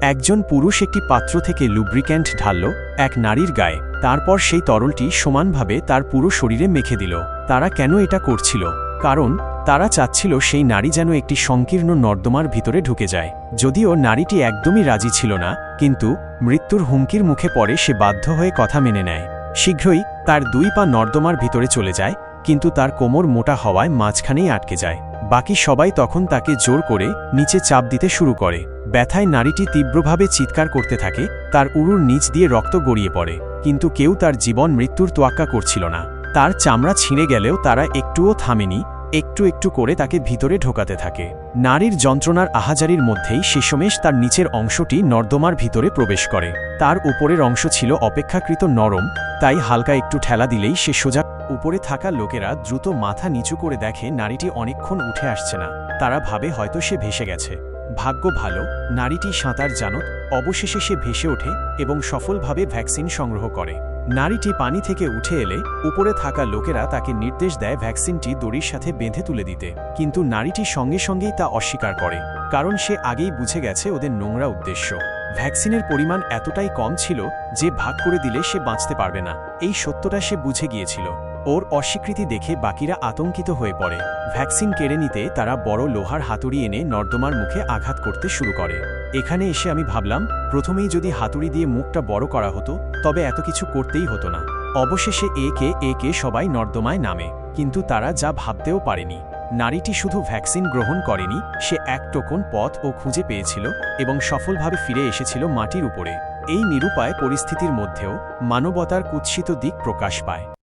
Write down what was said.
একজন পুরুষ একটি পাত্র থেকে লুব্রিক্যান্ট ঢালল এক নারীর গায়ে, তারপর সেই তরলটি সমানভাবে তার পুরো শরীরে মেখে দিল। তারা কেন এটা করছিল? কারণ তারা চাচ্ছিল সেই নারী যেন একটি সংকীর্ণ নর্দমার ভিতরে ঢুকে যায়। যদিও নারীটি একদমই রাজি ছিল না, কিন্তু মৃত্যুর হুমকির মুখে পড়ে সে বাধ্য হয়ে কথা মেনে নেয়। শীঘ্রই তার 2 পা নর্দমার ভিতরে চলে যায়, কিন্তু তার কোমর মোটা হওয়ায় মাঝখানেই আটকে যায়। বাকি সবাই তখন তাকে জোর করে নিচে চাপ দিতে শুরু করে। ব্যথায় নারীটি তীব্রভাবে চিৎকার করতে থাকে, তার উরুর নিচ দিয়ে রক্ত গড়িয়ে পড়ে, কিন্তু কেউ তার জীবন মৃত্যুর তোয়াক্কা করছিল না। তার চামড়া ছিঁড়ে গেলেও তারা একটুও থামেনি, একটু একটু করে তাকে ভিতরে ঢোকাতে থাকে। নারীর যন্ত্রণার আহাজারির মধ্যেই শেষমেশ তার নিচের অংশটি নর্দমার ভিতরে প্রবেশ করে। তার উপরের অংশ ছিল অপেক্ষাকৃত নরম, তাই হালকা একটু ঠেলা দিলেই সে সোজা। উপরে থাকা লোকেরা দ্রুত মাথা নিচু করে দেখে নারীটি অনেকক্ষণ উঠে আসছে না। তারা ভাবে হয়তো সে ভেসে গেছে। ভাগ্য ভালো, নারীটি সাঁতার জানত। অবশেষে সে ভেসে ওঠে এবং সফলভাবে ভ্যাকসিন সংগ্রহ করে। নারীটি পানি থেকে উঠে এলে উপরে থাকা লোকেরা তাকে নির্দেশ দেয় ভ্যাকসিনটি দড়ির সাথে বেঁধে তুলে দিতে, কিন্তু নারীটি সঙ্গে সঙ্গেই তা অস্বীকার করে, কারণ সে আগেই বুঝে গেছে ওদের নোংরা উদ্দেশ্য। ভ্যাকসিনের পরিমাণ এতটাই কম ছিল যে ভাগ করে দিলে সে বাঁচতে পারবে না। এই সত্যটা সে বুঝে গিয়েছিল। ওর অস্বীকৃতি দেখে বাকিরা আতঙ্কিত হয়ে পড়ে। ভ্যাকসিন কেড়ে নিতে তারা বড় লোহার হাতুড়ি এনে নর্দমার মুখে আঘাত করতে শুরু করে। এখানে এসে আমি ভাবলাম, প্রথমেই যদি হাতুড়ি দিয়ে মুখটা বড় করা হতো তবে এত কিছু করতেই হতো না। অবশেষে একে একে সবাই নর্দমায় নামে, কিন্তু তারা যা ভাবতেও পারেনি। নারীটি শুধু ভ্যাকসিন গ্রহণ করেনি, সে এক টোকন পথও খুঁজে পেয়েছিল এবং সফলভাবে ফিরে এসেছিল মাটির উপরে। এই নিরুপায় পরিস্থিতির মধ্যেও মানবতার কুৎসিত দিক প্রকাশ পায়।